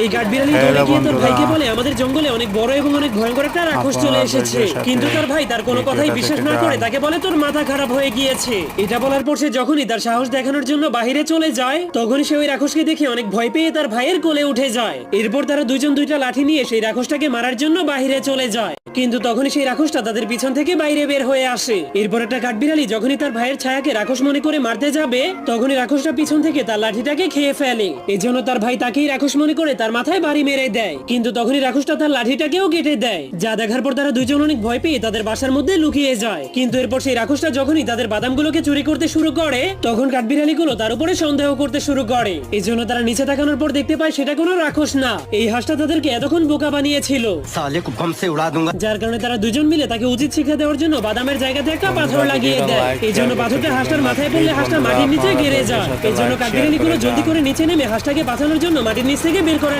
এই কাঠবিড়ালি দৌড়ে গিয়ে তার ভাইকে বলে আমাদের জঙ্গলে অনেক বড় এবং অনেক ভয়ঙ্কর একটা রাক্ষস চলে এসেছে। কিন্তু তার ভাই তার কোনো কথাই বিশ্বাস না করে তাকে বলে তোর মাথা খারাপ হয়ে গিয়েছে। এটা বলার পর সে যখনই তার সাহস দেখানোর জন্য বাইরে চলে যায় তখনই সে ওই রাক্ষসকে দেখে অনেক ভয় পেয়ে তার ভাইয়ের কোলে উঠে যায়। এরপর তারা দুইজন দুইটা লাঠি নিয়ে সেই রাক্ষসটাকে মারার জন্য বাইরে চলে যায়। কিন্তু তখনই সেই রাক্ষসটা তাদের পিছন থেকে বাইরে বের হয়ে আসে। এরপর একটা কাঠবিড়ালি যখনই তার ভাইয়ের ছায়াকে রাক্ষস মনে করে মারতে যাবে তখনই রাক্ষসটা পিছন থেকে তার লাঠিটাকে খেয়ে ফেলে। এজন্য তার ভাই তাকেই রাক্ষস মনে করে তার মাথায় বাড়ি মেরে দেয়। কিন্তু তখনই রাক্ষসটা তার লাঠিটাকেও কেটে দেয়। যা দেখার পর তারা দুইজন অনেক ভয় পেয়ে তাদের বাসার মধ্যে লুকিয়ে যায়। কিন্তু এরপর সেই রাক্ষসটা যখনই তাদের বাদামগুলোকে চুরি করতে শুরু করে তখন কাঠবিড়ালিগুলো তার উপরে সন্দেহ করতে শুরু করে। এজন্য তারা নিচে তাকানোর পর দেখতে পায় সেটা কোনো রাক্ষস না, এই হাঁসটা তাদেরকে এতক্ষণ বোকা বানিয়েছিল। साले को बम से उड़ा दूंगा। যার কারণে তারা দুজন মিলে তাকে উচিত শিক্ষা দেওয়ার জন্য বাদামের জায়গাতে একটা পাথর লাগিয়ে দেয়। এই জন্য পাথরটা হাঁসটার মাথায় পড়লে হাঁসটা মাটির নিচে গেড়ে যায়। এই জন্য কাঠবিড়ালিগুলো জলদি করে নিচে নেমে হাঁসটাকে বাঁচানোর জন্য মাটির নিচ থেকে বের করে